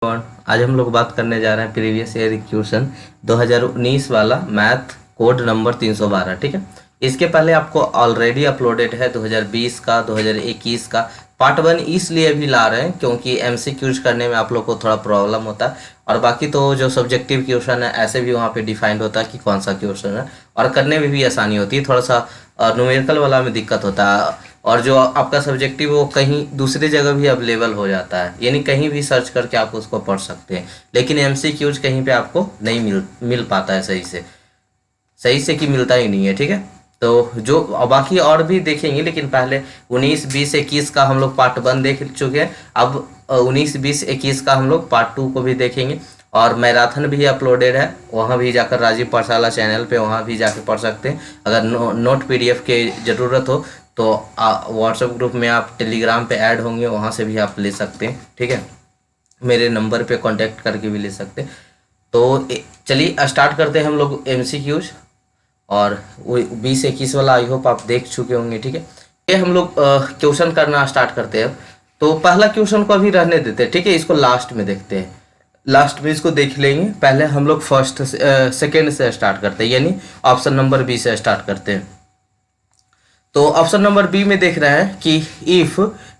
और आज हम लोग बात करने जा रहे हैं प्रीवियस ईयर क्वेश्चन 2019 वाला मैथ कोड नंबर 312। ठीक है, इसके पहले आपको ऑलरेडी अपलोडेड है 2020 का 2021 का पार्ट 1। इसलिए भी ला रहे हैं क्योंकि एमसीक्यूज करने में आप लोग को थोड़ा प्रॉब्लम होता है, और बाकी तो जो सब्जेक्टिव क्वेश्चन है ऐसे भी वहाँ पे डिफाइंड होता है कि कौन सा क्वेश्चन है, और करने में भी आसानी होती है। थोड़ा सा न्यूमेरिकल वाला में दिक्कत होता है, और जो आपका सब्जेक्टिव वो कहीं दूसरी जगह भी अवेलेबल हो जाता है, यानी कहीं भी सर्च करके आप उसको पढ़ सकते हैं। लेकिन एमसीक्यूज कहीं पे आपको नहीं मिल पाता है सही से कि मिलता ही नहीं है। ठीक है, तो जो बाकी और भी देखेंगे, लेकिन पहले 19, 20, 21 का हम लोग पार्ट 1 देख चुके हैं। अब 19, 20, 21 का हम लोग पार्ट 2 को भी देखेंगे, और मैराथन भी अपलोडेड है, वहाँ भी जाकर राजीव पाठशाला चैनल पे वहाँ भी जाकर पढ़ सकते हैं। अगर नोट पीडीएफ की ज़रूरत हो तो व्हाट्सएप ग्रुप में आप टेलीग्राम पे ऐड होंगे, वहाँ से भी आप ले सकते हैं। ठीक है, मेरे नंबर पे कांटेक्ट करके भी ले सकते हैं। तो चलिए स्टार्ट करते हैं हम लोग एमसीक्यूज, और वो 20-21 वाला आई होप आप देख चुके होंगे। ठीक है, ये हम लोग क्वेश्चन करना स्टार्ट करते हैं। तो पहला क्वेश्चन को अभी रहने देते हैं, ठीक है, इसको लास्ट में देखते हैं, लास्ट में इसको देख लेंगे। पहले हम लोग फर्स्ट सेकेंड से स्टार्ट करते हैं, यानी ऑप्शन नंबर बी से स्टार्ट करते हैं। तो ऑप्शन नंबर बी में देख रहे हैं कि if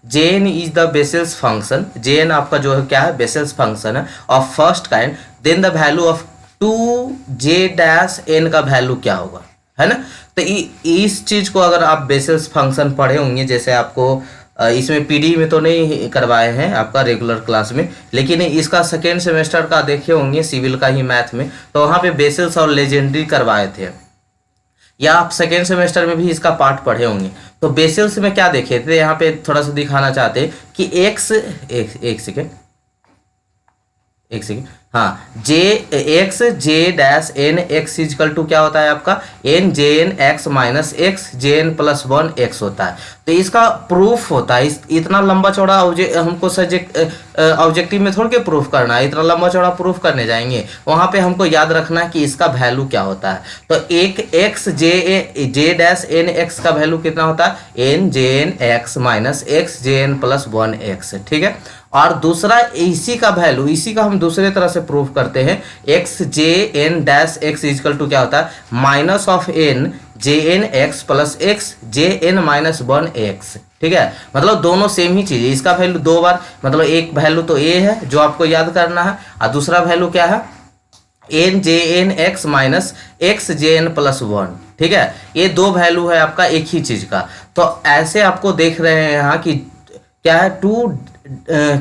Jn is the Bessel's function, Jn आपका जो है क्या है, बेसेल्स फंक्शन है of first kind, then the value of 2J-n का वैल्यू क्या होगा, है ना। तो इस चीज को अगर आप बेसेल्स फंक्शन पढ़े होंगे, जैसे आपको इसमें पीडी में तो नहीं करवाए हैं आपका रेगुलर क्लास में, लेकिन इसका सेकेंड सेमेस्टर का देखे होंगे सिविल का ही मैथ में, तो वहाँ पे बेसेल्स और लेजेंडरी करवाए थे, या आप सेकेंड सेमेस्टर में भी इसका पार्ट पढ़े होंगे। तो बेसेल्स में क्या देखे थे, यहाँ पे थोड़ा सा दिखाना चाहते हैं कि एक सेकेंड, हाँ, J x इजकल टू क्या होता है आपका N x minus x Jn plus 1 x होता है। तो इसका प्रूफ होता है, इतना लंबा चौड़ा हमको ऑब्जेक्टिव में थोड़ा के प्रूफ करना है, इतना लंबा चौड़ा प्रूफ करने जाएंगे, वहां पे हमको याद रखना है कि इसका वैल्यू क्या होता है। तो एक x J-n x का वैल्यू कितना होता है N x minus x Jn plus 1 x। ठीक है, और दूसरा इसी का वैल्यू, इसी का हम दूसरे तरह से प्रूफ करते हैं, x Jn dash x equal to क्या होता है minus of n Jn x plus x Jn minus 1 x। ठीक है, मतलब दोनों सेम ही चीज है, इसका वैल्यू दो बार, मतलब एक वैल्यू तो a है जो आपको याद करना है, और दूसरा वैल्यू क्या है n Jn x minus x Jn plus 1। ठीक है, ये दो वैल्यू है आपका एक ही चीज का। तो ऐसे आपको देख रहे हैं यहाँ कि क्या है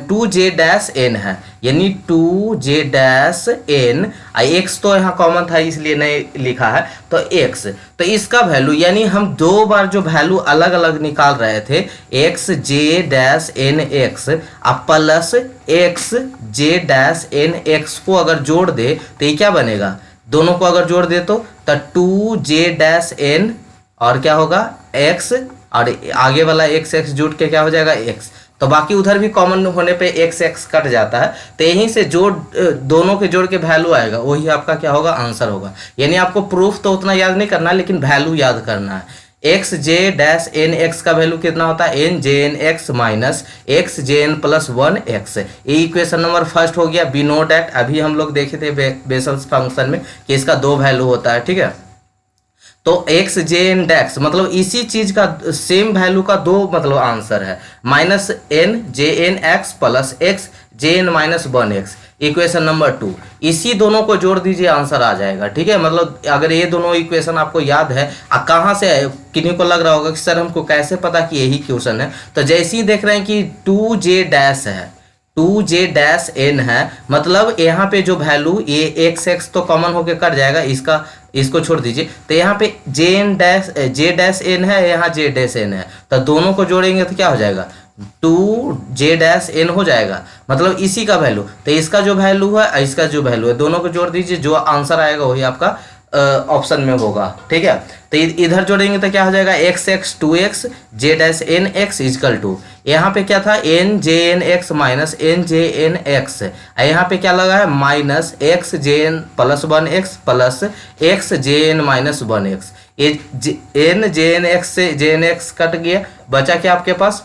2J-n है, यानी 2J-n, x तो यहाँ कॉमन था इसलिए नहीं लिखा है, तो x, तो इसका वैल्यू यानी हम दो बार जो वैल्यू अलग अलग निकाल रहे थे x J-n x अब प्लस x J-n x को अगर जोड़ दे तो ये क्या बनेगा, दोनों को अगर जोड़ दे तो 2J-n और क्या होगा x, और आगे वाला x जुड़ के क्या हो जाएगा x, तो बाकी उधर भी कॉमन होने पे x कट जाता है, तो यहीं से जोड़ दोनों के जोड़ के वैल्यू आएगा, वही आपका क्या होगा आंसर होगा। यानी आपको प्रूफ तो उतना याद नहीं करना, लेकिन वैल्यू याद करना है। x J-n x का वैल्यू कितना होता है N Jn x minus x Jn plus 1 x। ये इक्वेशन नंबर फर्स्ट हो गया। बी नो डैट अभी हम लोग देखे थे बेसेल्स फंक्शन में कि इसका दो वैल्यू होता है। ठीक है, तो x Jn डैक्स मतलब इसी चीज का सेम वैल्यू का दो मतलब आंसर है, minus n Jn x plus x Jn minus 1 x, equation number 2। इसी दोनों को जोड़ दीजिए आंसर आ जाएगा। ठीक है, मतलब अगर ये दोनों इक्वेशन आपको याद है, कहाँ से है, किन्हीं को लग रहा होगा कि सर हमको कैसे पता कि यही क्वेश्चन है, तो जैसे ही देख रहे हैं कि 2J डैश है, 2J-n है, मतलब यहाँ पे जो वैल्यू ये x तो कॉमन होके कट जाएगा, इसको छोड़ दीजिए, तो यहाँ पे J-n है, यहाँ J-n है, तो दोनों को जोड़ेंगे तो क्या हो जाएगा 2J-n हो जाएगा, मतलब इसी का वैल्यू। तो इसका जो वैल्यू है इसका जो वैल्यू है, दोनों को जोड़ दीजिए, जो आंसर आएगा वही आपका ऑप्शन में होगा। ठीक है, तो इधर जोड़ेंगे तो क्या हो जाएगा x 2x J-n x equal to, यहाँ पे क्या था N Jn x minus N Jn x, यहाँ पे क्या लगा है minus x Jn plus 1 x plus x Jn minus 1 x। N Jn x से Jn x कट गया, बचा क्या आपके पास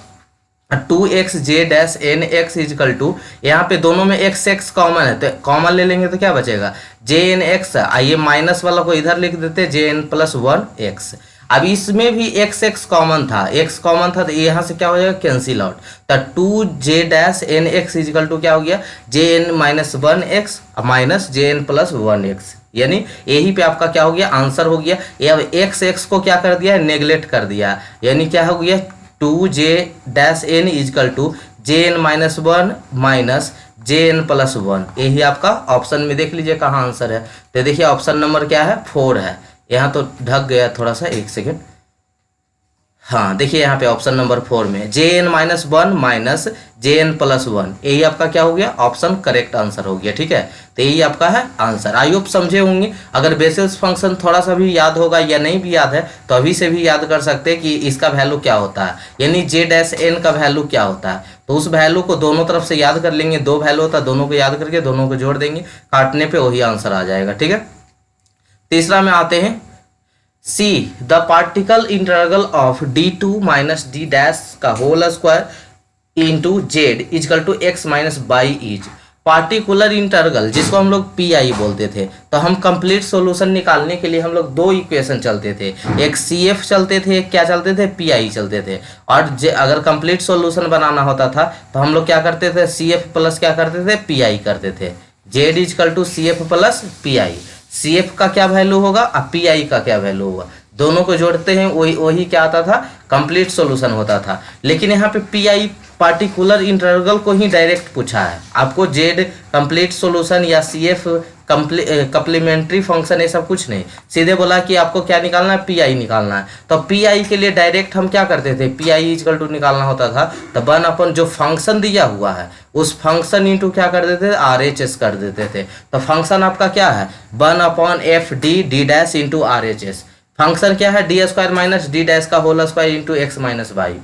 2xj-nx इजकल टू, यहाँ पे दोनों में x कॉमन है तो कॉमन ले लेंगे तो क्या बचेगा, jnx। आइए माइनस वाला को इधर लिख देते, jn+1x। अब इसमें भी x कॉमन था, x कॉमन था तो यहाँ से क्या हो जाएगा, कैंसिल आउट। तो 2j-nx इजकल टू क्या हो गया, jn-1x माइनस jn+1x, यानी यही पे आपका क्या हो गया, आंसर हो गया। ये अब x को क्या कर दिया, नेग्लेक्ट कर दिया, यानी क्या हो गया, 2j-n is equal to jn-1 minus jn+1। यही आपका ऑप्शन में देख लीजिए कहाँ आंसर है। तो देखिए ऑप्शन नंबर क्या है, 4 है। यहाँ तो ढक गया थोड़ा सा, एक सेकेंड। हाँ देखिए यहाँ पे ऑप्शन नंबर 4 में jn-1 माइनस jn+1, यही आपका क्या हो गया, ऑप्शन करेक्ट आंसर हो गया। ठीक है, तो यही आपका है आंसर। आई होप समझे होंगे। अगर बेसिस फंक्शन थोड़ा सा भी याद होगा या नहीं भी याद है तो अभी से भी याद कर सकते हैं कि इसका वैल्यू क्या होता है, यानी j-n का वैल्यू क्या होता है। तो उस वैल्यू को दोनों तरफ से याद कर लेंगे, 2 वैल्यू होता है, दोनों को याद करके दोनों को जोड़ देंगे, काटने पे वही आंसर आ जाएगा। ठीक है, तीसरा में आते हैं, C the particle integral of d2 minus d dash का whole square into Z equal to x minus बाई इज। पार्टिकुलर इंटरवल जिसको हम लोग पी बोलते थे, तो हम कंप्लीट सॉल्यूशन निकालने के लिए हम लोग 2 इक्वेशन चलते थे, एक CF चलते थे, एक क्या चलते थे, PI चलते थे। और अगर कंप्लीट सॉल्यूशन बनाना होता था तो हम लोग क्या करते थे, CF प्लस क्या करते थे, PI करते थे। Z equal to CF plus PI, CF का क्या वैल्यू होगा और PI का क्या वैल्यू होगा, दोनों को जोड़ते हैं, वही क्या आता था, कंप्लीट सॉल्यूशन होता था। लेकिन यहाँ पे PI पार्टिकुलर इंटरवल को ही डायरेक्ट पूछा है, आपको जेड कंप्लीट सॉल्यूशन या CF कम्प्लीमेंट्री फंक्शन ये सब कुछ नहीं, सीधे बोला कि आपको क्या निकालना है, PI निकालना है। तो PI के लिए डायरेक्ट हम क्या करते थे, PI इजकल टू निकालना होता था तो 1 अपन जो फंक्शन दिया हुआ है उस फंक्शन इंटू क्या कर देते थे, RHS कर देते थे। तो फंक्शन आपका क्या है, 1/FD d dash into RHS। Function क्या है, D square minus D dash का whole square into x minus y.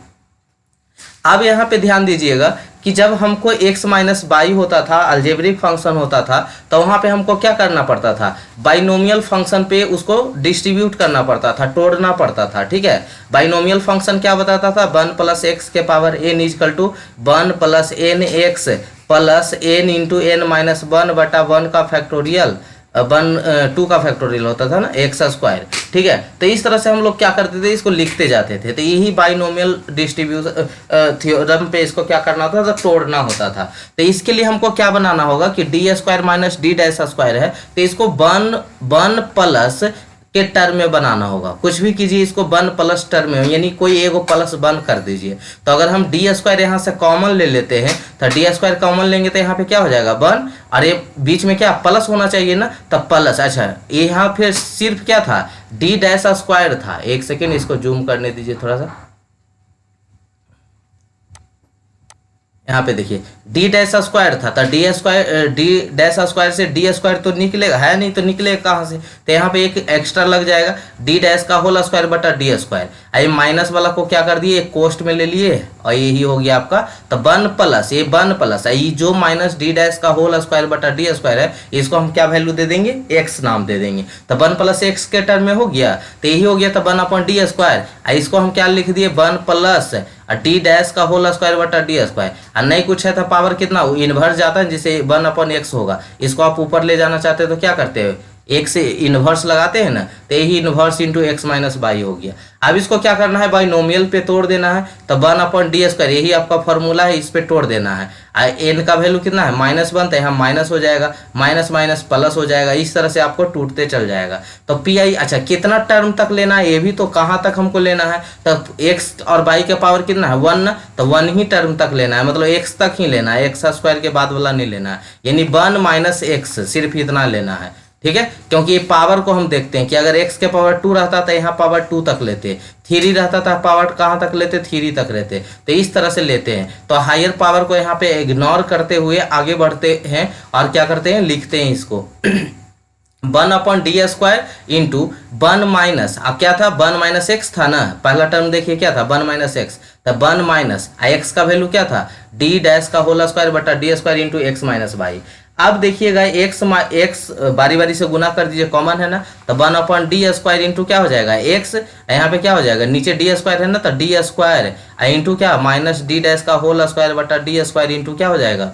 अब यहाँ पे ध्यान दीजिएगा कि जब हमको x माइनस बाई होता था, अलजेब्रिक फंक्शन होता था, तो वहाँ पे हमको क्या करना पड़ता था, बाइनोमियल फंक्शन पे उसको डिस्ट्रीब्यूट करना पड़ता था, तोड़ना पड़ता था। ठीक है, बाइनोमियल फंक्शन क्या बताता था, 1 प्लस एक्स के power n equal to 1 plus N X plus n into n minus 1/1 का फैक्टोरियल 2 का फैक्टोरियल होता था ना, एक्स स्क्वायर। ठीक है, तो इस तरह से हम लोग क्या करते थे, इसको लिखते जाते थे। तो यही बाइनोमियल डिस्ट्रीब्यूशन थ्योरम पे इसको क्या करना होता था, तोड़ना होता था। तो इसके लिए हमको क्या बनाना होगा कि D square minus D dash square है, तो इसको 1 प्लस के टर्म में बनाना होगा। कुछ भी कीजिए, इसको 1 प्लस टर्म में, यानी कोई एगो प्लस 1 कर दीजिए। तो अगर हम डी स्क्वायर यहाँ से कॉमन ले लेते हैं तो डी स्क्वायर कॉमन लेंगे तो यहाँ पे क्या हो जाएगा, 1, और ये बीच में क्या प्लस होना चाहिए ना, तब प्लस। अच्छा, यहाँ फिर सिर्फ क्या था, डी डैश स्क्वायर था। एक सेकेंड, इसको जूम करने दीजिए थोड़ा सा। यहाँ पे देखिए डी डैश स्क्वायर था, तो डी डैश स्क्वायर से डी स्क्वायर तो निकलेगा, है नहीं तो निकलेगा कहाँ से, तो यहाँ पे एक एक्स्ट्रा लग जाएगा, डी डैश का होल स्क्वायर बटा डी स्क्वायर। आई माइनस वाला को क्या कर दिए, एक कोष्ट में ले लिए, और यही हो गया आपका। तो 1 प्लस ये 1 प्लस ये जो माइनस डी डैश का होल स्क्वायर बटा डी स्क्वायर है, इसको हम क्या वैल्यू दे देंगे, एक्स नाम दे देंगे। तो 1 प्लस एक्स के टर्म में हो गया, तो यही हो गया। तो 1/डी स्क्वायर, इसको हम क्या लिख दिए, 1 प्लस डी डैश का होल स्क्वायर बटा डी स्क्वायर। और नहीं कुछ है तो पावर कितना इन्वर्स जाता है, जिसे 1/x होगा। इसको आप ऊपर ले जाना चाहते हैं तो क्या करते हैं, एक से इन्वर्स लगाते हैं ना, तो यही inverse into x minus by हो गया। अब इसको क्या करना है, बाइनोमियल पे तोड़ देना है। तो 1/डी स्क्वायर, यही आपका फॉर्मूला है, इस पे तोड़ देना है। एन का वैल्यू कितना है, -1, तो यहाँ माइनस हो जाएगा, माइनस माइनस प्लस हो जाएगा। इस तरह से आपको टूटते चल जाएगा। तो PI, अच्छा कितना टर्म तक लेना है, ये भी तो कहाँ तक हमको लेना है। तो एक्स और बाई के पावर कितना है, 1 ना, तो 1 ही टर्म तक लेना है, मतलब एक्स तक ही लेना है, एक्स स्क्वायर के बाद वाला नहीं लेना है, यानी 1 माइनस एक्स, सिर्फ इतना लेना है। ठीक है, क्योंकि ये पावर को हम देखते हैं कि अगर x के पावर 2 रहता था, यहाँ पावर 2 तक लेते, 3 रहता था, पावर कहाँ तक लेते, 3 तक रहते। तो इस तरह से लेते हैं। तो हायर पावर को यहाँ पे इग्नोर करते हुए आगे बढ़ते हैं और क्या करते हैं, लिखते हैं इसको 1/डी स्क्वायर इंटू 1 माइनस, अब क्या था, 1 माइनस एक्स था ना, पहला टर्म देखिए क्या था, 1 माइनस एक्स। तो 1 माइनस एक्स का वैल्यू क्या था, डी डैश का होल स्क्वायर बटा D square into x minus y. अब देखिएगा एक्स एक्स बारी बारी से गुना कर दीजिए, कॉमन है ना, तो 1/d² इंटू क्या हो जाएगा एक्स, यहाँ पे क्या हो जाएगा नीचे d² है ना, तो d² इंटू क्या माइनस d डैश का होल स्क्वायर बटा d² इंटू क्या हो जाएगा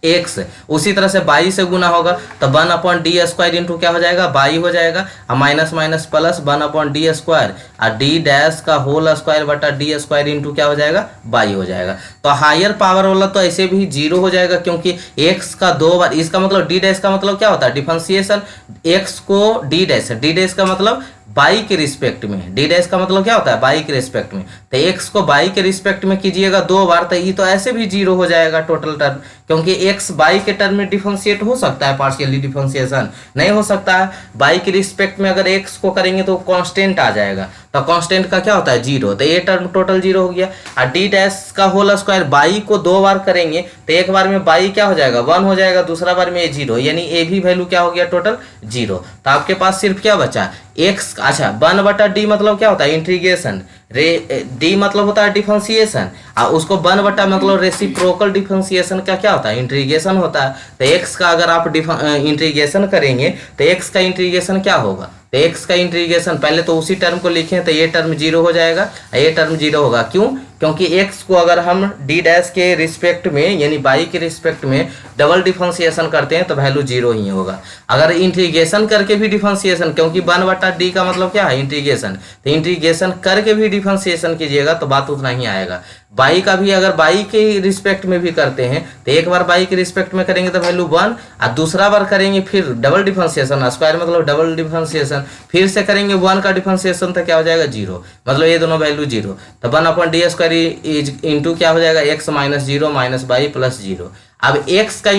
एक्स। उसी तरह से बाई से गुना होगा तो 1/d² इंटू क्या हो जाएगा बाई हो जाएगा, और माइनस माइनस प्लस 1/d² और d डैश का होल स्क्वायर बटा d² इंटू क्या हो जाएगा बाई हो जाएगा। तो हायर पावर वाला तो ऐसे भी जीरो हो जाएगा, क्योंकि x का 2 बार, इसका मतलब d डैश का मतलब क्या होता है डिफरेंशिएशन, x को d डैश का मतलब बाई के रिस्पेक्ट में, डी डैश का मतलब क्या होता है बाई के रिस्पेक्ट में, तो एक्स को बाई के रिस्पेक्ट में कीजिएगा 2 बार, तो ये तो ऐसे भी जीरो हो जाएगा टोटल टर्म, क्योंकि एक्स बाई के टर्म में डिफरेंशिएट हो सकता है, पार्शियली डिफरेंशिएशन नहीं हो सकता है। बाई के रिस्पेक्ट में अगर एक्स को करेंगे तो कांस्टेंट आ जाएगा, तो कांस्टेंट का क्या होता है जीरो, तो ये टर्म टोटल जीरो हो गया। और डी डैश का होल स्क्वायर बाई को 2 बार करेंगे तो एक बार में बाई क्या हो जाएगा 1 हो जाएगा, दूसरा बार में ये जीरो, यानी ए भी वैल्यू क्या हो गया टोटल जीरो। तो आपके पास सिर्फ क्या बचा एक्स, अच्छा 1/d मतलब क्या होता है इंटीग्रेशन, डी मतलब होता है डिफरेंशिएशन, और उसको 1/ मतलब रेसिप्रोकल डिफरेंशिएशन का क्या होता है इंटीग्रेशन होता है। तो एक्स का अगर आप इंटीग्रेशन करेंगे तो एक्स का इंटीग्रेशन क्या होगा, तो एक्स का इंटीग्रेशन पहले तो उसी टर्म को लिखें तो ये टर्म जीरो हो जाएगा, ये टर्म जीरो होगा, क्यों, क्योंकि एक्स को अगर हम डी डैश के रिस्पेक्ट में यानी बाई के रिस्पेक्ट में डबल डिफरेंशिएशन करते हैं तो वैल्यू जीरो ही होगा। अगर इंटीग्रेशन करके भी डिफरेंशिएशन, क्योंकि 1/d का मतलब क्या है इंटीग्रेशन, तो इंटीग्रेशन करके भी डिफरेंशिएशन कीजिएगा तो बात उतना ही आएगा। बाई का भी अगर बाई के रिस्पेक्ट में भी करते हैं तो एक बार बाई के रिस्पेक्ट में करेंगे तो वैल्यू 1, और दूसरा बार करेंगे फिर डबल डिफरेंशिएशन, स्क्वायर मतलब डबल डिफरेंशिएशन, फिर से करेंगे 1 का डिफरेंशिएशन तो क्या हो जाएगा जीरो, मतलब ये दोनों वैल्यू जीरो। तो 1/d² इज इंटू क्या हो जाएगा x minus zero minus by plus zero. अब x का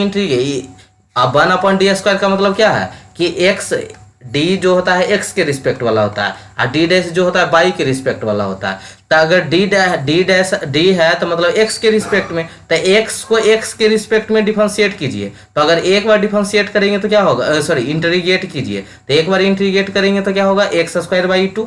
अब 1/d² का मतलब क्या है कि x d जो होता है x के रिस्पेक्ट वाला होता है, और d डैश जो होता है बाई के रिस्पेक्ट वाला होता है। तो अगर d है तो मतलब x के रिस्पेक्ट में, तो x को x के रिस्पेक्ट में डिफरेंशिएट कीजिए, तो अगर एक बार डिफरेंशिएट करेंगे तो क्या होगा, सॉरी इंटीग्रेट कीजिए, तो एक बार इंटीग्रेट करेंगे तो क्या होगा x²/2।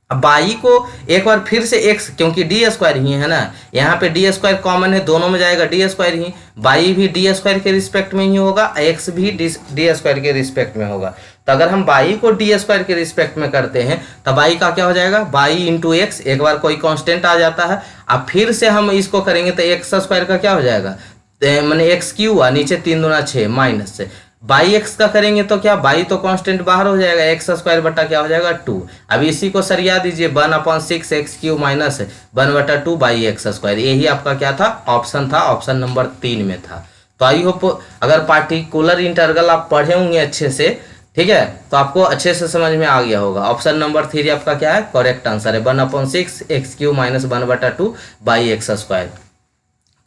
अब बाई को एक बार फिर से x, क्योंकि d² ही है ना, यहाँ पे d² कॉमन है, दोनों में जाएगा d² ही, बाई भी d² के रिस्पेक्ट में ही होगा, x भी d² के रिस्पेक्ट में होगा। तो अगर हम बाई को d² के रिस्पेक्ट में करते हैं तो बाई का क्या हो जाएगा बाई इंटू एक्स, एक बार कोई कांस्टेंट आ जाता है, अब फिर से हम इसको करेंगे तो x² का क्या हो जाएगा मैंने x³ हुआ, नीचे 3 दूना 6 माइनस से, बाई एक्स का करेंगे तो क्या बाई तो कांस्टेंट बाहर हो जाएगा, x² बटा क्या हो जाएगा 2। अब इसी को सरिया दीजिए 1/6 x³ माइनस 1/2 बाई x², यही आपका क्या था ऑप्शन था, ऑप्शन नंबर 3 में था। तो आई होप अगर पार्टिकुलर इंटरवल आप पढ़े होंगे अच्छे से, ठीक है, तो आपको अच्छे से समझ में आ गया होगा। ऑप्शन नंबर 3 आपका क्या है करेक्ट आंसर है 1/6 x³ माइनस 1/2 बाई x²।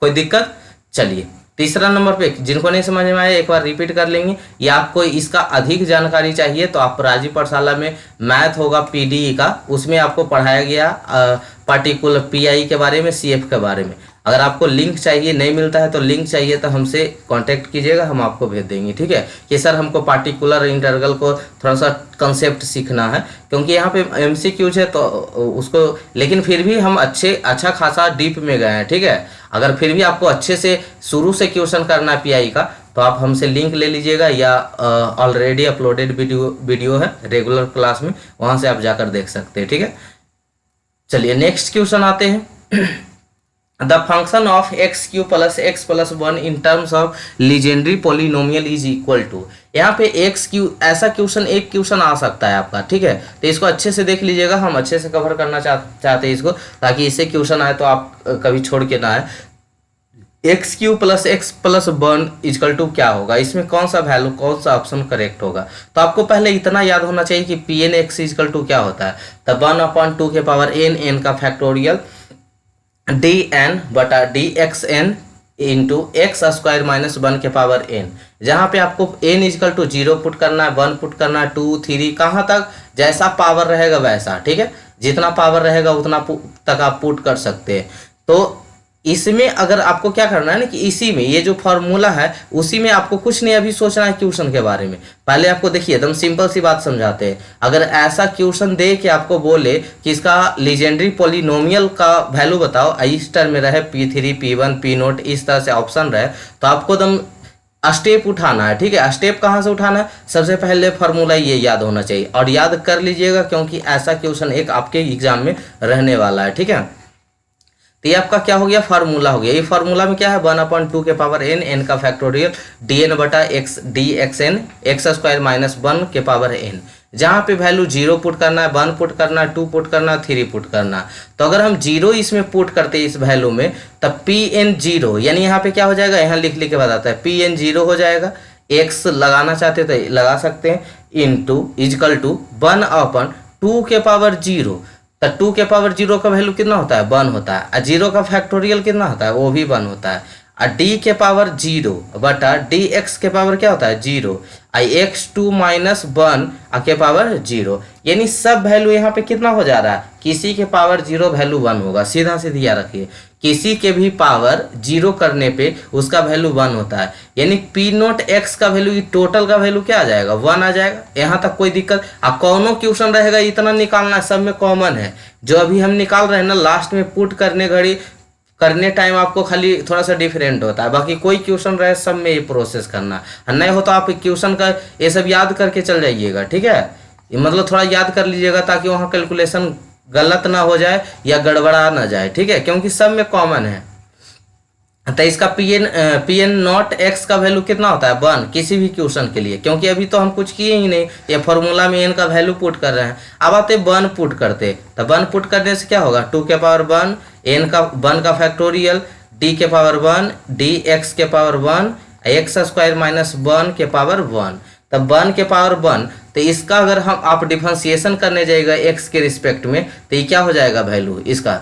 कोई दिक्कत, चलिए तीसरा नंबर पे जिनको नहीं समझ में आया एक बार रिपीट कर लेंगे, या आपको इसका अधिक जानकारी चाहिए तो आप राजीव पाठशाला में मैथ होगा पीडीई का, उसमें आपको पढ़ाया गया पार्टिकुलर पीआई के बारे में, सीएफ के बारे में। अगर आपको लिंक चाहिए, नहीं मिलता है तो लिंक चाहिए तो हमसे कांटेक्ट कीजिएगा, हम आपको भेज देंगे, ठीक है, कि सर हमको पार्टिकुलर इंटरवल को थोड़ा सा कंसेप्ट सीखना है, क्योंकि यहाँ पे एमसीक्यूज है तो उसको, लेकिन फिर भी हम अच्छा खासा डीप में गए हैं, ठीक है। अगर फिर भी आपको अच्छे से शुरू से क्वेश्चन करना है पीआई का तो आप हमसे लिंक ले लीजिएगा, या ऑलरेडी अपलोडेड वीडियो है रेगुलर क्लास में, वहाँ से आप जाकर देख सकते हैं, ठीक है। चलिए नेक्स्ट क्वेश्चन आते हैं। The function of x³ plus x plus 1 in terms of Legendre polynomial is equal to, यहाँ पे x³ ऐसा क्वेश्चन एक क्वेश्चन आ सकता है आपका, ठीक है, तो इसको अच्छे से देख लीजिएगा, हम अच्छे से कवर करना चाहते हैं इसको, ताकि इससे क्वेश्चन आए तो आप कभी छोड़ के ना आए। x³ plus x plus 1 equal to क्या होगा, इसमें कौन सा वैल्यू कौन सा ऑप्शन करेक्ट होगा। तो आपको पहले इतना याद होना चाहिए कि Pn(x) इक्वल टू क्या होता है, तो 1/2 के पावर n का फैक्टोरियल dn बटा dxn इंटू x² माइनस 1 के पावर n, जहाँ पे आपको n इक्वल टू 0 पुट करना है, 1 पुट करना है, 2 3 कहाँ तक जैसा पावर रहेगा वैसा, ठीक है, जितना पावर रहेगा उतना तक आप पुट कर सकते हैं। तो इसमें अगर आपको क्या करना है ना कि इसी में ये जो फॉर्मूला है उसी में आपको कुछ नहीं अभी सोचना है क्वेश्चन के बारे में। पहले आपको देखिए एकदम सिंपल सी बात समझाते हैं, अगर ऐसा क्वेश्चन दे कि आपको बोले कि इसका लीजेंडरी पोलिनोमियल का वैल्यू बताओ, इस टर्म में रहे P3 P1 P0 इस तरह से ऑप्शन रहे, तो आपको एकदम स्टेप उठाना है, ठीक है। स्टेप कहाँ से उठाना है, सबसे पहले फार्मूला ये याद होना चाहिए और याद कर लीजिएगा, क्योंकि ऐसा क्वेश्चन एक आपके एग्जाम में रहने वाला है, ठीक है। तो ये आपका क्या हो गया, फार्मूला हो गया। ये फार्मूला में क्या है, 1/2 के पावर n, n का फैक्टोरियल dn बटा x dxn x square minus 1 के पावर n। जहाँ पे वैल्यू 0 पुट करना है, 1 पुट करना है, 2 पुट करना है, 3 पुट करना है। तो अगर हम 0 इसमें पुट करते हैं इस वैल्यू में, तब pn 0 यानी यहाँ पे क्या हो जाएगा, यहाँ लिख लिख के बताता है, pn 0 हो जाएगा। x लगाना चाहते तो लगा सकते हैं, इंटू इजकल टू 1/2 के पावर 0। तो 2 के पावर 0 का वैल्यू कितना होता है, 1 होता है। और 0 का फैक्टोरियल कितना होता है, वो भी 1 होता है। और d के पावर 0 बटा dx के पावर क्या होता है, 0। और x2 माइनस 1 के पावर 0, यानी सब वैल्यू यहाँ पे कितना हो जा रहा है, किसी के पावर 0 वैल्यू 1 होगा। सीधा सीधी याद रखिए, किसी के भी पावर 0 करने पे उसका वैल्यू 1 होता है। यानी पी नोट एक्स का वैल्यू, टोटल का वैल्यू क्या आ जाएगा, 1 आ जाएगा। यहाँ तक कोई दिक्कत, अब कौनो क्वेश्चन रहेगा इतना निकालना, सब में कॉमन है। जो अभी हम निकाल रहे हैं ना, लास्ट में पुट करने घड़ी करने टाइम आपको खाली थोड़ा सा डिफरेंट होता है, बाकी कोई क्वेश्चन रहे सब में ये प्रोसेस करना है। नहीं हो तो आप क्वेश्चन का ये सब याद करके चल जाइएगा, ठीक है। ये मतलब थोड़ा याद कर लीजिएगा ताकि वहाँ कैलकुलेशन गलत ना हो जाए या गड़बड़ा ना जाए, ठीक है, क्योंकि सब में कॉमन है। तो इसका पी एन नॉट एक्स का वैल्यू कितना होता है, 1 किसी भी क्वेश्चन के लिए, क्योंकि अभी तो हम कुछ किए ही नहीं, ये फॉर्मूला में एन का वैल्यू पुट कर रहे हैं। अब आते 1 पुट करते, तो 1 पुट करने से क्या होगा, 2 के पावर 1 एन का 1 का फैक्टोरियल डी के पावर 1 डी एक्स के पावर 1 एक्स स्क्वायर माइनस 1 के पावर 1। तब 1 के पावर 1, तो इसका अगर हम आप डिफरेंशिएशन करने जाएगा एक्स के रिस्पेक्ट में, तो ये क्या हो जाएगा वैल्यू इसका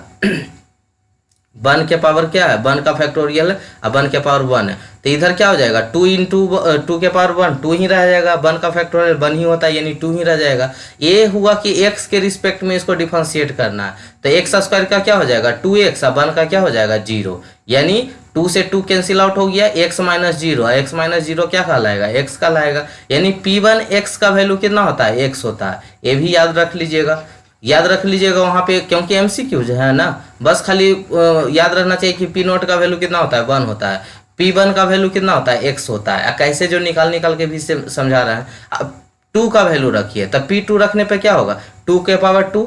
1 के पावर क्या है, 1 का फैक्टोरियल और 1 के पावर 1 है। तो इधर क्या हो जाएगा, 2 इंटू 2 के पावर 1 2 ही रह जाएगा, 1 का फैक्टोरियल 1 ही होता है, यानी 2 ही रह जाएगा। ये हुआ कि x के रिस्पेक्ट में इसको डिफरेंशिएट करना है। तो एक्स स्क्वायर का क्या हो जाएगा 2x, 1 का क्या हो जाएगा 0, यानी 2 से 2 कैंसिल आउट हो गया, x माइनस 0, x माइनस 0 क्या कहलाएगा, x का लाएगा। यानी P1 x का वैल्यू कितना होता है, x होता है। ये भी याद रख लीजिएगा, याद रख लीजिएगा वहाँ पे, क्योंकि एमसीक्यूज है ना, बस खाली याद रखना चाहिए कि पी नोट का वैल्यू कितना होता है, 1 होता है। P1 का वैल्यू कितना होता है, x होता है। कैसे जो निकाल के भी समझा रहे हैं। अब 2 का वैल्यू रखिए, तब P2 रखने पे क्या होगा, 2 के पावर 2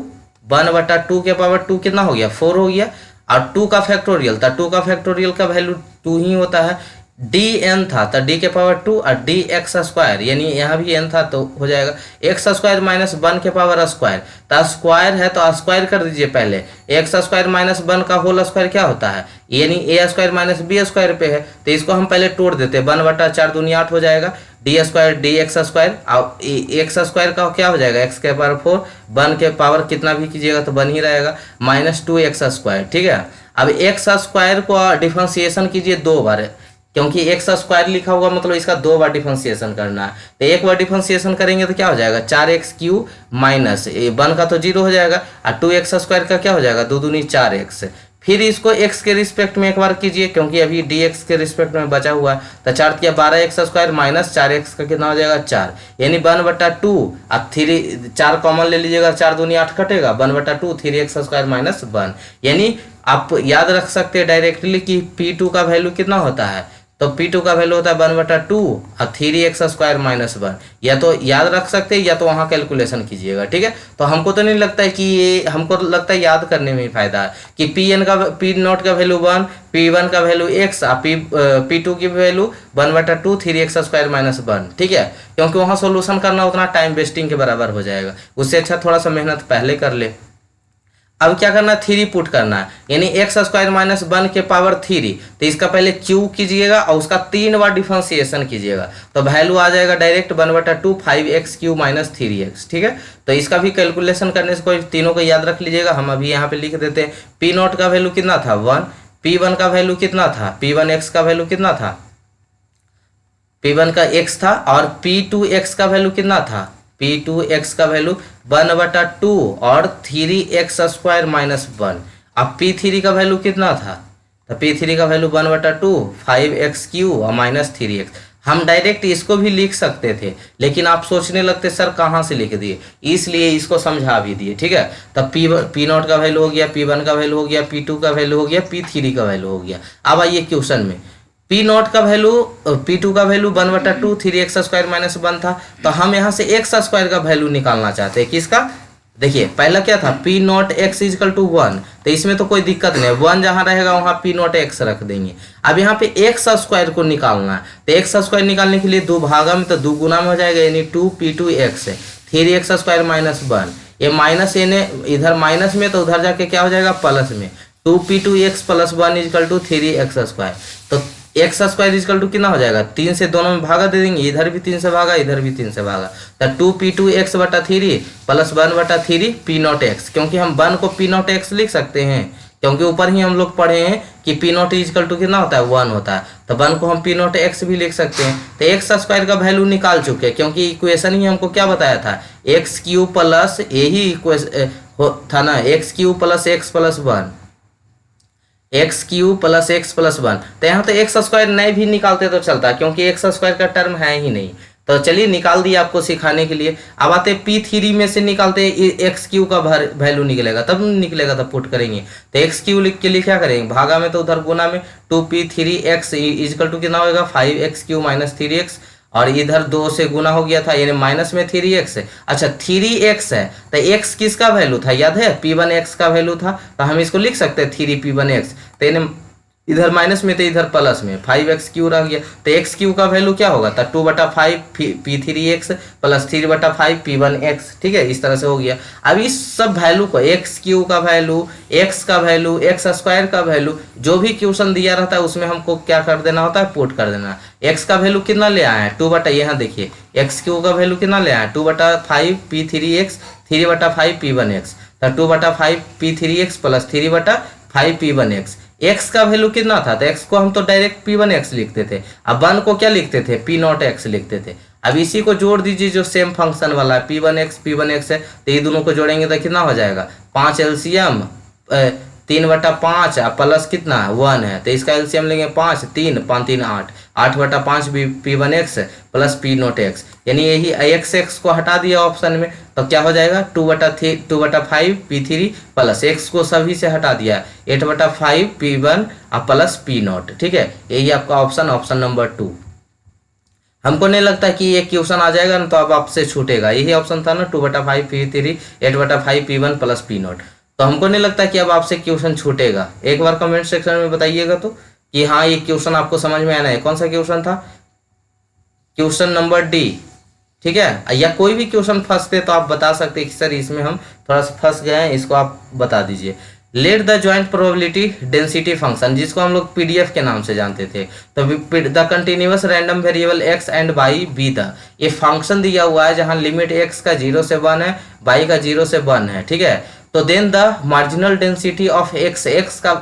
1 बटा 2 के पावर 2 कितना हो गया, 4 हो गया। और 2 का फैक्टोरियल था, 2 का फैक्टोरियल का वैल्यू 2 ही होता है। डी एन था तो डी के पावर 2 और डी एक्स स्क्वायर, यानी यहाँ भी एन था तो हो जाएगा एक्स स्क्वायर माइनस 1 के पावर स्क्वायर। तो स्क्वायर है तो स्क्वायर कर दीजिए पहले, एक्स स्क्वायर माइनस 1 का होल स्क्वायर क्या होता है, यानी ए स्क्वायर माइनस बी स्क्वायर पे है। तो इसको हम पहले तोड़ देते हैं, 1 बटा 4 दूनी 8 हो जाएगा, D square D x square, और एक्स स्क्वायर का क्या हो जाएगा, एक्स के पावर 4, 1 के पावर कितना भी कीजिएगा तो 1 ही रहेगा, माइनस 2 एक्स स्क्वायर, ठीक है। अब एक्स स्क्वायर को डिफरेंशिएशन कीजिए 2 बार, क्योंकि एक्स स्क्वायर लिखा हुआ मतलब इसका 2 बार डिफरेंशिएशन करना है। तो एक बार डिफरेंशिएशन करेंगे तो क्या हो जाएगा, 4x³ माइनस 1 का तो 0 हो जाएगा, और 2x स्क्वायर का क्या हो जाएगा, 2 दूनी 4x। फिर इसको x के रिस्पेक्ट में एक बार कीजिए, क्योंकि अभी dx के रिस्पेक्ट में बचा हुआ है। तो 4 किया 12x स्क्वायर माइनस 4x का कितना हो जाएगा 4, यानी 1 बटा 2 और 3 4 कॉमन ले लीजिएगा, 4 दूनी 8 कटेगा, 1 बटा 2 3x स्क्वायर माइनस 1। यानी आप याद रख सकते हैं डायरेक्टली कि P2 का वैल्यू कितना होता है, तो P2 का वैल्यू होता है 1 बटा 2 और 3x स्क्वायर माइनस 1। या तो याद रख सकते हैं या तो वहाँ कैलकुलेशन कीजिएगा, ठीक है। तो हमको तो नहीं लगता है कि ये, हमको लगता है याद करने में ही फायदा है कि Pn का पी नोट का वैल्यू 1, P1 का वैल्यू x और P2 की वैल्यू 1 बटा 2 3x स्क्वायर माइनस 1, ठीक है। क्योंकि वहाँ सोल्यूशन करना उतना टाइम वेस्टिंग के बराबर हो जाएगा, उससे अच्छा थोड़ा सा मेहनत पहले कर ले। अब क्या करना है, 3 पुट करना है, यानी एक्स स्क्वायर माइनस 1 के पावर 3। तो इसका पहले क्यू कीजिएगा और उसका 3 बार डिफरेंशिएशन कीजिएगा, तो वैल्यू आ जाएगा डायरेक्ट 1 बटा 2 5x³ माइनस 3x, ठीक है। तो इसका भी कैलकुलेशन करने से कोई तीनों को याद रख लीजिएगा। हम अभी यहाँ पे लिख देते हैं, पी नोट का वैल्यू कितना था 1, P1 का वैल्यू कितना था, P1x का वैल्यू कितना था, P1 का x था, और P2x का वैल्यू कितना था, P2x का वैल्यू 1 बटा 2 और 3x स्क्वायर माइनस 1। अब P3 का वैल्यू कितना था, तो P3 का वैल्यू 1 बटा 2 5x³ और माइनस 3x। हम डायरेक्ट इसको भी लिख सकते थे, लेकिन आप सोचने लगते सर कहाँ से लिख दिए, इसलिए इसको समझा भी दिए, ठीक है। तब P नोट का वैल्यू हो गया, P1 का वैल्यू हो गया, P2 का वैल्यू हो गया, P3 का वैल्यू हो गया। अब आइए क्वेश्चन में, पी नॉट का वैल्यू P2 का वैल्यू 1/2 3x² माइनस 1 था। तो हम यहाँ से x² का वैल्यू निकालना चाहते हैं। किसका? देखिए पहला क्या था, P not x equal to 1, तो इसमें तो कोई दिक्कत नहीं है, 1 जहाँ रहेगा वहाँ P नॉट x रख देंगे। अब यहाँ पे x² को निकालना है, तो x² निकालने के लिए 2 भागा में तो 2 गुना में हो जाएगा, यानी 2P2x है 3x² माइनस 1। ये माइनस यानी इधर माइनस में तो उधर जाके क्या हो जाएगा प्लस में, 2P2x plus 1 is equal to 3x²। तो x² इजकल टू कितना हो जाएगा, 3 से दोनों में भागा दे देंगे, इधर भी 3 से भागा इधर भी 3 से भागा, तो 2P2x/3 प्लस 1/3 P0x, क्योंकि हम 1 को P0x लिख सकते हैं, क्योंकि ऊपर ही हम लोग पढ़े हैं कि P0 इजकल टू कितना होता है 1 होता है, तो 1 को हम P0x भी लिख सकते हैं। तो x² का वैल्यू निकाल चुके हैं, क्योंकि इक्वेशन ही हमको क्या बताया था, x³ प्लस यही इक्वेशन था ना, x³ plus x plus 1, x³ plus x plus 1। तो यहाँ तो x² नहीं भी निकालते तो चलता, क्योंकि x² का टर्म है ही नहीं। तो चलिए निकाल दिया आपको सिखाने के लिए। अब आते P3 में से निकालते x³ का वैल्यू निकलेगा, तब निकलेगा तब पुट करेंगे। तो x³ लिख के लिए क्या करेंगे, भागा में तो उधर गुना में 2P3x इजकल टू कितना होगा 5x³ माइनस 3x, और इधर 2 से गुना हो गया था यानी माइनस में 3x है। अच्छा 3x है, तो x किसका वैल्यू था याद है, P1x का वैल्यू था, तो हम इसको लिख सकते हैं 3P1x। तो यानी इधर माइनस में तो इधर प्लस में 5x³ रह गया, तो x³ का वैल्यू क्या होगा, तो 2/5 P3x प्लस 3/5 P1x। ठीक है, इस तरह से हो गया। अब इस सब वैल्यू को x³ का वैल्यू, x का वैल्यू, x² का वैल्यू, जो भी क्वेश्चन दिया रहता है उसमें हमको क्या कर देना होता है, पुट कर देना। x का वैल्यू कितना ले आए हैं 2 यहाँ देखिए x³ का वैल्यू कितना ले आए हैं 2/5 P3x 3/5 P1x, तो 2/5 P3x प्लस 3/5 P1x। x का वैल्यू कितना था, तो x को हम तो डायरेक्ट P1x लिखते थे, अब 1 को क्या लिखते थे P0x लिखते थे। अब इसी को जोड़ दीजिए जो सेम फंक्शन वाला है, P1x है, तो ये दोनों को जोड़ेंगे तो कितना हो जाएगा 5 LCM 3/5 प्लस कितना 1 है, तो इसका LCM लेंगे 5 3 5 3 8 8/5 P1x प्लस P0x, यानी यही x को हटा दिया ऑप्शन में, तो क्या हो जाएगा 2/5 P3 प्लस x को सभी से हटा दिया 8/5 P1 प्लस P0। ठीक है, यही आपका ऑप्शन नंबर 2। हमको नहीं लगता कि ये क्वेश्चन आ जाएगा ना, तो अब आपसे छूटेगा, यही ऑप्शन था ना 2/5 P3 8/5 P1 प्लस P0, तो हमको नहीं लगता कि अब आपसे क्वेश्चन छूटेगा। एक बार कमेंट सेक्शन में बताइएगा तो कि हाँ ये क्वेश्चन आपको समझ में आना है। कौन सा क्वेश्चन था, क्वेश्चन नंबर डी। ठीक है, या कोई भी क्वेश्चन फंसते तो आप बता सकते हैं कि सर इसमें हम थोड़ा सा फंस गए हैं, इसको आप बता दीजिए। Let the joint probability density function, जिसको हम लोग PDF के नाम से जानते थे, तो the continuous random variable x and y be the, ये फंक्शन दिया हुआ है जहां लिमिट x का 0 से 1 है, y का 0 से 1 है। ठीक है, तो then the marginal density of x का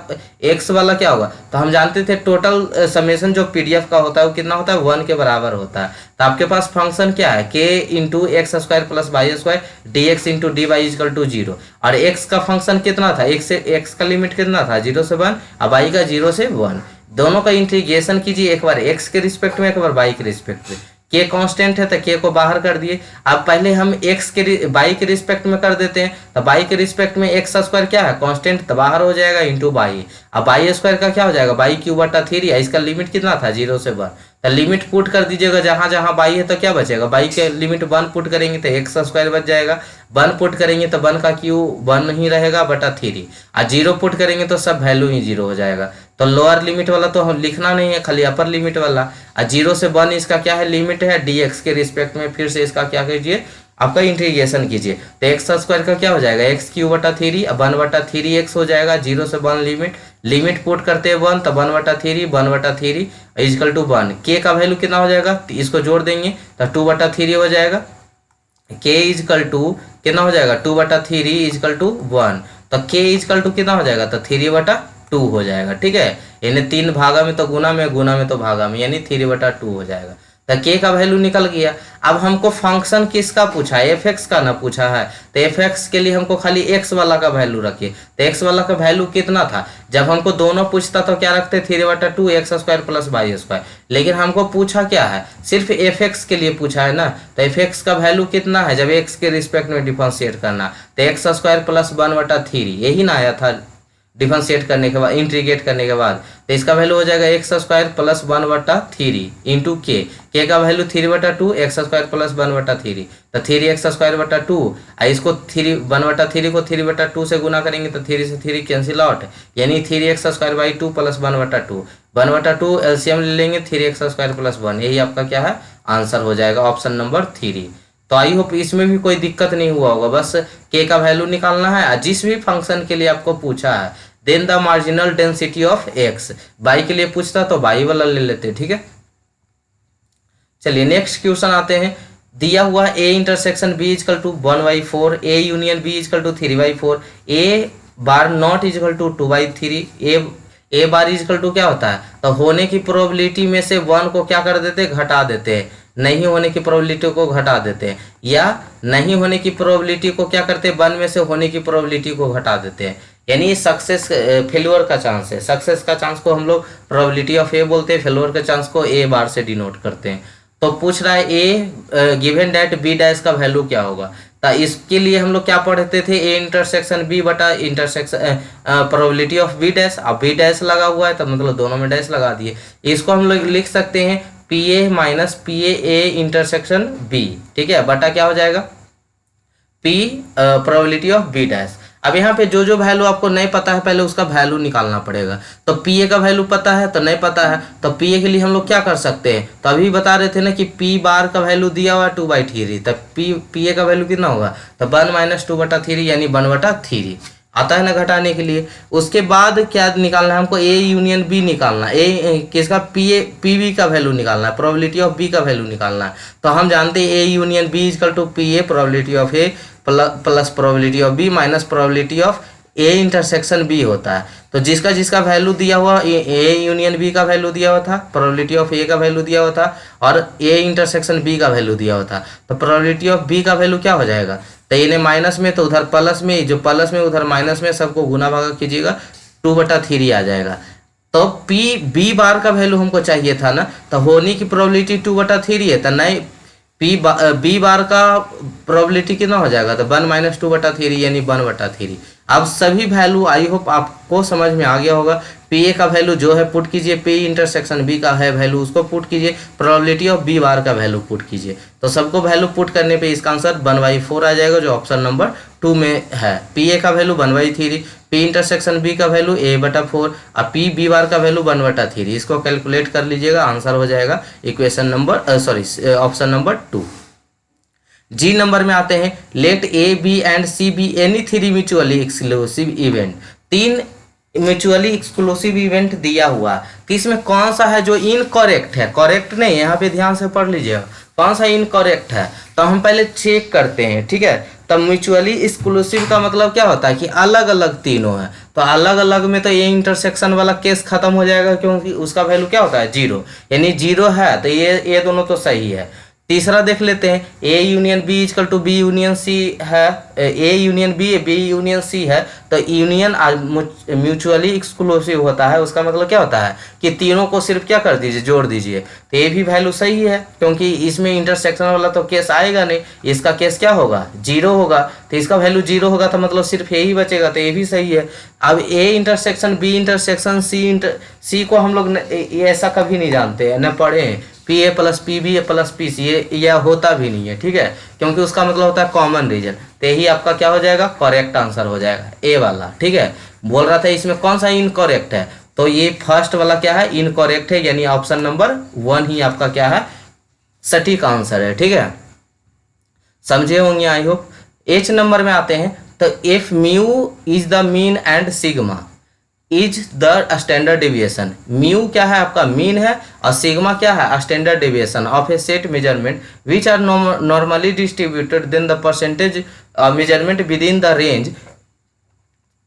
x वाला क्या होगा, तो हम जानते थे टोटल समेशन जो PDF का होता है वो कितना होता है 1 के बराबर होता है। तो आपके पास फंक्शन क्या है k into x² plus y² dx into dy equal to 0, और x का फंक्शन कितना था, x का लिमिट कितना था 0 से 1 और y का 0 से 1। दोनों का इंटीग्रेशन कीजिए, एक बार x के रिस्पेक्ट में एक बार y के रिस्पेक्ट में। k कांस्टेंट है तो k को बाहर कर दिए। अब पहले हम y के रिस्पेक्ट में कर देते हैं, तो y के रिस्पेक्ट में x² क्या है कांस्टेंट, तो बाहर हो जाएगा इंटू y। अब y² का क्या हो जाएगा y³/3, इसका लिमिट कितना था 0 से 1, तो लिमिट पुट कर दीजिएगा जहां जहां y है, तो क्या बचेगा y के लिमिट 1 पुट करेंगे तो x² बच जाएगा, 1 पुट करेंगे तो 1 का क्यूब 1 ही रहेगा बटा 3, और 0 पुट करेंगे तो सब वैल्यू ही 0 हो जाएगा। तो लोअर लिमिट वाला तो हम लिखना नहीं है, खाली अपर लिमिट वाला, और 0 से 1 इसका क्या है लिमिट है dx के रिस्पेक्ट में। फिर से इसका क्या कीजिए आपका इंटीग्रेशन कीजिए, तो x² का क्या हो जाएगा x³ 1/3x हो जाएगा, 0 से 1 लिमिट पुट करते हैं 1, तो 1/3 इजकल टू 1। k का वैल्यू कितना हो जाएगा, इसको जोड़ देंगे तो 2/3 हो जाएगा, k इजकल टू कितना हो जाएगा 2/3 इजकल टू 1, तो k इजकल टू कितना हो जाएगा, तो 3/2 हो जाएगा। ठीक है, यानी 3 भागा में तो गुना में तो भागा में, यानी 3/2 हो जाएगा। तो k का वैल्यू निकल गया। अब हमको फंक्शन किसका पूछा है, f(x) का ना पूछा है, तो f(x) के लिए हमको खाली x वाला का वैल्यू रखिए। तो x वाला का वैल्यू कितना था, जब हमको दोनों पूछता तो क्या रखते 3/2 x² प्लस y², लेकिन हमको पूछा क्या है सिर्फ f(x) के लिए पूछा है ना, तो f(x) का वैल्यू कितना है जब x के रिस्पेक्ट में डिफरेंशिएट करना, तो x² प्लस 1/3 यही ना आया था डिफरेंशिएट करने के बाद, इंटीग्रेट करने के बाद, तो इसका वैल्यू हो जाएगा एक्स स्क्वायर प्लस 1/3 इंटू के का वैल्यू 3/2 एक्स स्क्वायर प्लस 1/3, तो 3x स्क्वायर बटा 2, इसको 1/3 को 3/2 से गुना करेंगे तो 3 से 3 कैंसिल आउट, यानी 3x square by 2 plus 1/2, 1/2 LCM ले लेंगे 3x स्क्वायर प्लस 1, यही आपका क्या है आंसर हो जाएगा ऑप्शन नंबर 3। तो आई होप इसमें भी कोई दिक्कत नहीं हुआ होगा, बस के का वैल्यू निकालना है। जिस भी फंक्शन के लिए आपको पूछा है, then the marginal density of X, बाई के लिए पूछता तो बाई वाला ले लेते, ठीक है। चलिए नेक्स्ट क्वेश्चन आते हैं। दिया हुआ A intersection B equal to 1/4, A union B equal to 3/4, A bar not equal to 2/3, A bar equal to क्या होता है, तो होने की प्रोबेबिलिटी में से 1 को क्या कर देते, घटा देते हैं, नहीं होने की प्रोबेबिलिटी को घटा देते हैं, या नहीं होने की प्रोबेबिलिटी को क्या करते हैं, 1 में से होने की प्रोबेबिलिटी को घटा देते हैं, यानी सक्सेस फेल्योर का चांस है। सक्सेस का चांस को हम लोग प्रोबेबिलिटी ऑफ ए बोलते हैं, फेल्योर के चांस को ए बार से डिनोट करते हैं। तो पूछ रहा है ए गिवन दैट बी डैश का वैल्यू क्या होगा, तो इसके लिए हम लोग क्या पढ़ते थे, ए इंटरसेक्शन बी बटा intersection probability of B dash. अब बी डैश लगा हुआ है तो मतलब दोनों में डैश लगा दिए, इसको हम लोग लिख सकते हैं P A minus P A intersection B, ठीक है, बटा क्या हो जाएगा P probability of B dash. अब यहाँ पे जो जो वैल्यू आपको नहीं पता है पहले उसका वैल्यू निकालना पड़ेगा। तो पी ए का वैल्यू पता है तो नहीं पता है, तो पी ए के लिए हम लोग क्या कर सकते हैं, तो अभी बता रहे थे ना कि पी बार का वैल्यू दिया हुआ है 2/3, तब पी ए का वैल्यू कितना होगा, तो 1 - 2/3 यानी 1/3 आता है ना घटाने के लिए। उसके बाद क्या निकालना है हमको, ए यूनियन बी निकालना, ए किसका पी बी का वैल्यू निकालना है, प्रोबेबिलिटी ऑफ बी का वैल्यू निकालना है। तो हम जानते हैं A union B equal to P A probability of A plus probability of B minus probability of A intersection B होता है। तो जिसका जिसका वैल्यू दिया हुआ, ए यूनियन बी का वैल्यू दिया हुआ था, प्रोबेबिलिटी ऑफ ए का वैल्यू दिया हुआ था, और ए इंटरसेक्शन बी का वैल्यू दिया हुआ था, तो प्रोबेबिलिटी ऑफ बी का वैल्यू क्या हो जाएगा, तो इन्हें माइनस में तो उधर प्लस में, जो प्लस में उधर माइनस में, सबको गुना भागा कीजिएगा 2/3 आ जाएगा। तो पी बी बार का वैल्यू हमको चाहिए था ना, तो होने की प्रोबेबिलिटी 2/3 है, तो नहीं बी बार का प्रोबेबिलिटी कितना हो जाएगा, तो 1 - 2/3 यानी 1/3। अब सभी वैल्यू आई होप आपको समझ में आ गया होगा। पी ए का वैल्यू जो है पुट कीजिए, पी इंटरसेक्शन बी का है वैल्यू उसको पुट कीजिए, प्रोबेबिलिटी ऑफ बी बार का वैल्यू पुट कीजिए, तो सबको वैल्यू पुट करने पे इसका आंसर 1/4 आ जाएगा, जो ऑप्शन नंबर 2 में है। पी ए का वैल्यू 1/3, पी इंटरसेक्शन बी का वैल्यू a/4 और पी बी बार का वैल्यू 1/3, इसको कैलकुलेट कर लीजिएगा, आंसर हो जाएगा equation number option number 2। G number में आते हैं, let A B and C be any 3 mutually exclusive event. 3 mutually exclusive event दिया हुआ, तो इसमें कौन सा है जो इनकरेक्ट है, करेक्ट नहीं, यहाँ पे ध्यान से पढ़ लीजिएगा कौन सा इनकरेक्ट है, तो हम पहले चेक करते हैं, ठीक है। तो म्यूचुअली एक्सक्लूसिव का मतलब क्या होता है कि अलग अलग तीनों है, तो अलग अलग में तो ये इंटरसेक्शन वाला केस खत्म हो जाएगा, क्योंकि उसका वैल्यू क्या होता है 0, यानी 0 है, तो ये दोनों तो सही है। तीसरा देख लेते हैं, A union B equal to B union C है, A union B union C है, तो यूनियन म्यूचुअली एक्सक्लूसिव होता है, उसका मतलब क्या होता है कि तीनों को सिर्फ क्या कर दीजिए, जोड़ दीजिए, तो ये भी वैल्यू सही है, क्योंकि इसमें इंटरसेक्शन वाला तो केस आएगा नहीं, इसका केस क्या होगा 0 होगा, तो इसका वैल्यू 0 होगा, तो मतलब सिर्फ यही बचेगा, तो ये भी सही है। अब A intersection B intersection C को हम लोग ऐसा कभी नहीं जानते हैं, न पढ़े हैं, P A plus P B plus P C, ये होता भी नहीं है, ठीक है, क्योंकि उसका मतलब होता है कॉमन रीजन, तो यही आपका क्या हो जाएगा, करेक्ट आंसर हो जाएगा ए वाला, ठीक है। बोल रहा था इसमें कौन सा इनकरेक्ट है, तो ये फर्स्ट वाला क्या है इनकरेक्ट है, यानी ऑप्शन नंबर 1 ही आपका क्या है सटीक आंसर है, ठीक है, समझे होंगे आई होप। एच नंबर में आते हैं, तो if mu is the mean and sigma is the standard deviation, mu क्या है आपका मीन है, और सिग्मा क्या है standard deviation of a set measurement which are normally distributed, then the percentage measurement within the range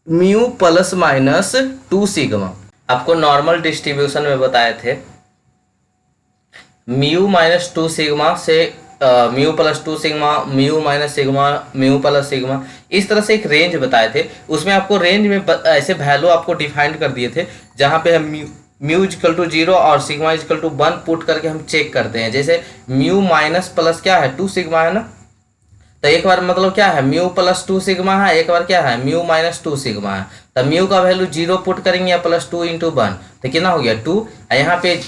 mu +- 2 sigma. आपको normal distribution में बताए थे, म्यू -2 सिग्मा से mu +2 sigma, mu - sigma, mu + sigma, इस तरह से एक रेंज बताए थे। उसमें आपको रेंज में ऐसे वैल्यू आपको डिफाइन कर दिए थे, जहाँ पे हम म्यू इक्वल टू 0 और सिग्मा इक्वल टू 1 पुट करके हम चेक करते हैं। जैसे म्यू माइनस प्लस क्या है 2 सिग्मा है ना, तो एक बार मतलब क्या है म्यू प्लस 2 सिग्मा है, एक बार क्या है म्यू माइनस 2 सिग्मा है। तो म्यू का वैल्यू 0 पुट करेंगे या प्लस 2 इंटू 1 तो कितना हो गया 2। यहाँ पे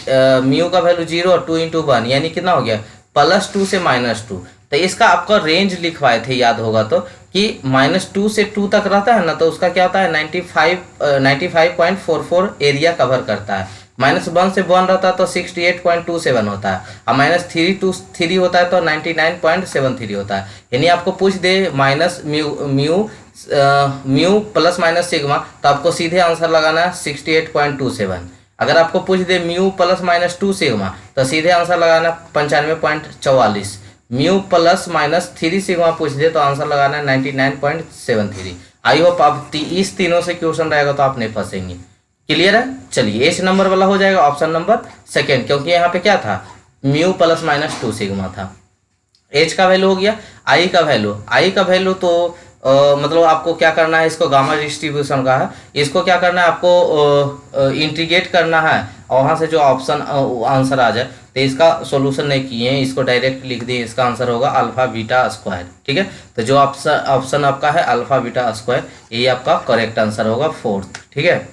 म्यू का वैल्यू 0 और 2 इंटू 1 यानी कितना हो गया +2 से -2। तो इसका आपका रेंज लिखवाए थे याद होगा तो कि -2 से 2 तक रहता है ना, तो उसका क्या होता है 95.44 एरिया कवर करता है। -1 से 1 रहता है तो 68.27 होता है, और -3 to 3 होता है तो 99.73 होता है। यानी आपको पूछ दे minus mu plus minus sigma तो आपको सीधे आंसर लगाना है 68.27। अगर आपको पूछ दे म्यू प्लस माइनस 2 सिग्मा तो सीधे आंसर लगाना 95.44। म्यू प्लस माइनस 3 सिग्मा पूछ दे तो आंसर लगाना है 99.73। आई होप आप इस तीनों से क्वेश्चन रहेगा तो आप नहीं फंसेंगे। क्लियर है। चलिए एच नंबर वाला हो जाएगा ऑप्शन नंबर सेकेंड, क्योंकि यहाँ पे क्या था म्यू प्लस माइनस 2 सिग्मा था। एच का वैल्यू हो गया। आई का वैल्यू तो मतलब आपको क्या करना है, इसको गामा डिस्ट्रीब्यूशन का है, इसको क्या करना है आपको इंटीग्रेट करना है और वहाँ से जो ऑप्शन आंसर आ जाए। तो इसका सॉल्यूशन नहीं किए हैं, इसको डायरेक्ट लिख दिए, इसका आंसर होगा अल्फा बीटा स्क्वायर। ठीक है, तो जो ऑप्शन आपका है अल्फा बीटा स्क्वायर, ये आपका करेक्ट आंसर होगा फोर्थ। ठीक है।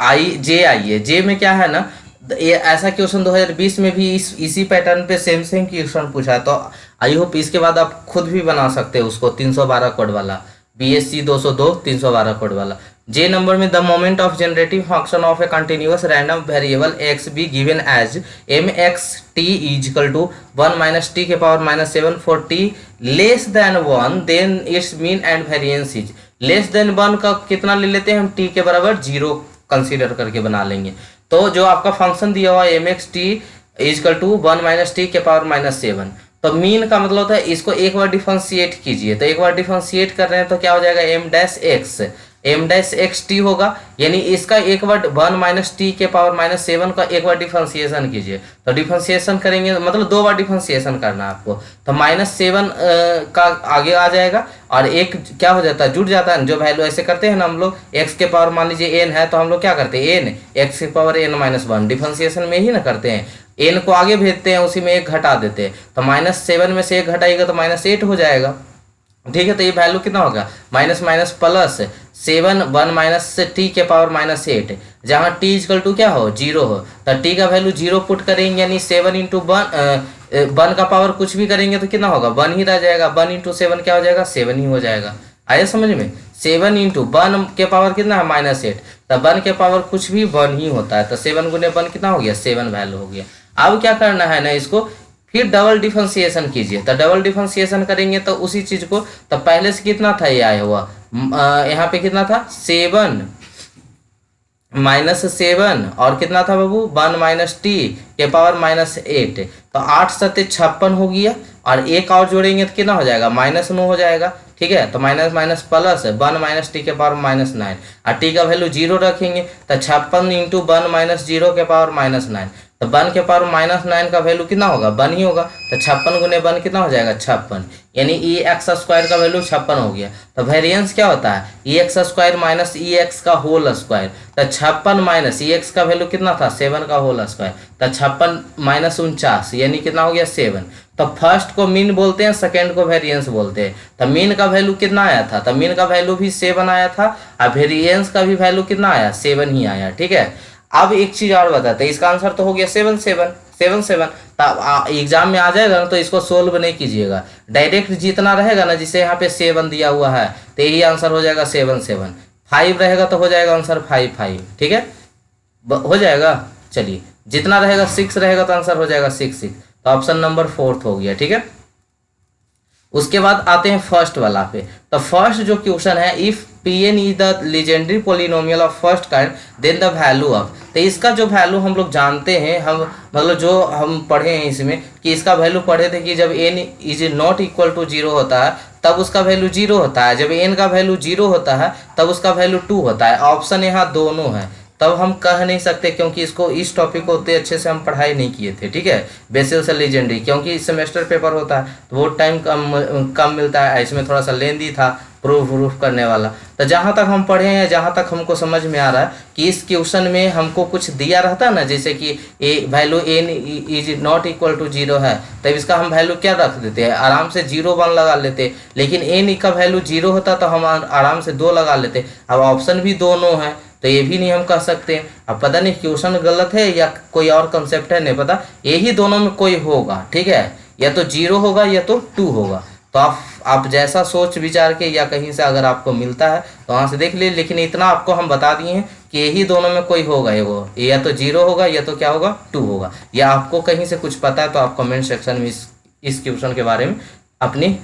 आइए जे में क्या है ना, ये ऐसा क्वेश्चन 2020 में भी इसी पैटर्न पे सेम क्वेश्चन पूछा है, तो आई होप इसके बाद आप खुद भी बना सकते हो उसको 312 कोड वाला, BSc 202 312 कोड वाला। जे नंबर में the moment of generating function of a continuous random variable X be given as mxt equal to 1 - t के power -7 for t less than 1 then its mean and variance is. Less than 1 का कितना ले लेते हैं हम, t के बराबर 0 consider करके बना लेंगे। तो जो आपका फंक्शन दिया हुआ है mxt इक्वल टू 1 - t के पावर -7, तो मीन का मतलब होता है इसको एक बार डिफरेंशिएट कीजिए। तो एक बार डिफरेंशिएट कर रहे हैं तो क्या हो जाएगा m डैश x t होगा, यानी इसका एक बार 1 - t के पावर -7 का एक बार डिफरेंशिएशन कीजिए। तो डिफरेंशिएशन करेंगे मतलब 2 बार डिफरेंशिएशन करना है आपको, तो -7 का आगे आ जाएगा और एक क्या हो जाता है जुड़ जाता है। जो वैल्यू ऐसे करते हैं ना हम लोग, x के पावर मान लीजिए n है तो हम लोग क्या करते हैं n x के पावर n-1 डिफरेंशिएशन में ही ना करते हैं, n को आगे भेजते हैं उसी में एक घटा देते हैं। तो -7 में से एक घटाएगा तो -8 हो जाएगा। ठीक है, तो ये वैल्यू कितना होगा माइनस माइनस प्लस 7 1 - t के पावर -8, जहाँ t इक्वल टू क्या हो 0 हो, तो t का वैल्यू 0 पुट करेंगे यानी 7 इंटू 1 का पावर कुछ भी करेंगे तो कितना होगा 1 ही रह जाएगा। 1 इंटू 7 क्या हो जाएगा 7 ही हो जाएगा। आया समझ में। 7 इंटू 1 के पावर कितना है -8, तो 1 के पावर कुछ भी 1 ही होता है, तो 7 गुने 1 कितना हो गया 7 वैल्यू हो गया। अब क्या करना है ना, इसको फिर डबल डिफरेंशिएशन कीजिए। तो डबल डिफरेंशिएशन करेंगे तो उसी चीज को, तो पहले से कितना था ये आया हुआ यहाँ पे कितना था 7 -7 और कितना था बाबू 1 - t के पावर -8, तो 8 7 56 हो गया और एक और जोड़ेंगे तो कितना हो जाएगा -9 हो जाएगा। ठीक है, तो माइनस माइनस प्लस 1 - t के पावर -9 और t का वैल्यू 0 रखेंगे तो 56 इंटू 1 - 0 के पावर -9, तो 1 के पावर -9 का वैल्यू कितना होगा 1 ही होगा। तो 56 गुने 1 कितना हो जाएगा 56, यानी ex स्क्वायर का वैल्यू 56 हो गया। तो वेरिएंस क्या होता है ex स्क्वायर माइनस ex का होल स्क्वायर, तो 56 माइनस ex का वैल्यू कितना था 7 का होल स्क्वायर, तो 56 - 49 यानी कितना हो गया 7। तो फर्स्ट को मीन बोलते हैं, सेकेंड को वेरिएंस बोलते हैं। तो मीन का वैल्यू कितना आया था, तो मीन का वैल्यू भी 7 आया था और वेरिएंस का भी वैल्यू कितना आया 7 ही आया। ठीक है, अब एक चीज और बताते हैं, इसका आंसर तो हो गया 7 7 7 7। तो एग्जाम में आ जाएगा ना तो इसको सोल्व नहीं कीजिएगा, डायरेक्ट जितना रहेगा ना, जिसे यहाँ पे 7 दिया हुआ है तो यही आंसर हो जाएगा 7 7। 5 रहेगा तो हो जाएगा आंसर 5 5। ठीक है, हो जाएगा। चलिए जितना रहेगा 6 रहेगा तो आंसर हो जाएगा 6 6, तो ऑप्शन नंबर 4 हो गया। ठीक है, उसके बाद आते हैं फर्स्ट वाला पे। तो फर्स्ट जो क्वेश्चन है, if Pn is the Legendre polynomial of first kind then the value of, तो इसका जो वैल्यू हम लोग जानते हैं, हम मतलब जो हम पढ़े हैं इसमें कि इसका वैल्यू पढ़े थे कि जब n is not equal to 0 होता है तब उसका वैल्यू 0 होता है, जब n का वैल्यू 0 होता है तब उसका वैल्यू 2 होता है। ऑप्शन यहाँ दोनों है, तब हम कह नहीं सकते, क्योंकि इसको इस टॉपिक को उतने अच्छे से हम पढ़ाई नहीं किए थे, ठीक है। बेसिल्स लीजेंड्री, क्योंकि सेमेस्टर पेपर होता है तो वो टाइम कम मिलता है, इसमें थोड़ा सा लेंदी था प्रूफ करने वाला। तो जहाँ तक हम पढ़े हैं, जहाँ तक हमको समझ में आ रहा है कि इस क्वेश्चन में हमको कुछ दिया रहता है ना, जैसे कि A value N is not equal to 0 है, तब इसका हम वैल्यू क्या रख देते हैं, आराम से 0 1 लगा लेते। लेकिन एन का वैल्यू 0 होता तो हम आराम से 2 लगा लेते। अब ऑप्शन भी दोनों है तो ये भी नहीं हम कह सकते। अब पता नहीं क्वेश्चन गलत है या कोई और कंसेप्ट है, नहीं पता, यही दोनों में कोई होगा, ठीक है। या तो 0 होगा या तो 2 होगा। तो आप जैसा सोच विचार के या कहीं से अगर आपको मिलता है तो वहाँ से देख ले, लेकिन इतना आपको हम बता दिए हैं कि यही दोनों में कोई होगा, या तो 0 होगा या तो क्या होगा 2 होगा। या आपको कहीं से कुछ पता है तो आप कमेंट सेक्शन में इस क्वेश्चन के बारे में अपनी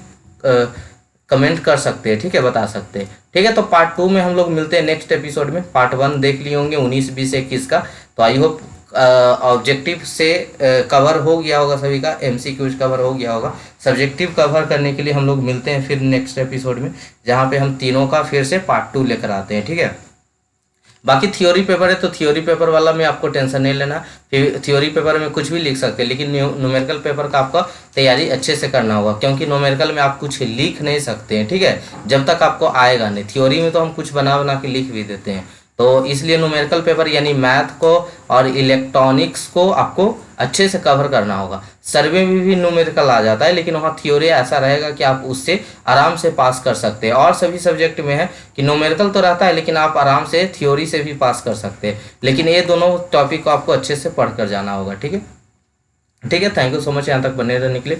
कमेंट कर सकते हैं, ठीक है, बता सकते हैं, ठीक है। तो पार्ट 2 में हम लोग मिलते हैं नेक्स्ट एपिसोड में। पार्ट 1 देख लिए होंगे 19 20 21 का, तो आई होप ऑब्जेक्टिव से कवर हो गया होगा, सभी का एमसीक्यूज कवर हो गया होगा। सब्जेक्टिव कवर करने के लिए हम लोग मिलते हैं फिर नेक्स्ट एपिसोड में, जहाँ पे हम तीनों का फिर से पार्ट 2 लेकर आते हैं, ठीक है। बाकी थ्योरी पेपर है तो थ्योरी पेपर वाला में आपको टेंशन नहीं लेना, फिर थ्योरी पेपर में कुछ भी लिख सकते हैं, लेकिन न्यूमेरिकल पेपर का आपका तैयारी अच्छे से करना होगा, क्योंकि न्यूमेरिकल में आप कुछ लिख नहीं सकते हैं, ठीक है, जब तक आपको आएगा नहीं। थ्योरी में तो हम कुछ बना बना के लिख भी देते हैं, तो इसलिए न्यूमेरिकल पेपर यानी मैथ को और इलेक्ट्रॉनिक्स को आपको अच्छे से कवर करना होगा। सर्वे में भी न्यूमेरिकल आ जाता है, लेकिन वहाँ थ्योरी ऐसा रहेगा कि आप उससे आराम से पास कर सकते हैं। और सभी सब्जेक्ट में है कि न्यूमेरिकल तो रहता है, लेकिन आप आराम से थ्योरी से भी पास कर सकते हैं। लेकिन ये दोनों टॉपिक को आपको अच्छे से पढ़ कर जाना होगा, ठीक है। ठीक है, थैंक यू सो मच यहाँ तक बने रहने के लिए।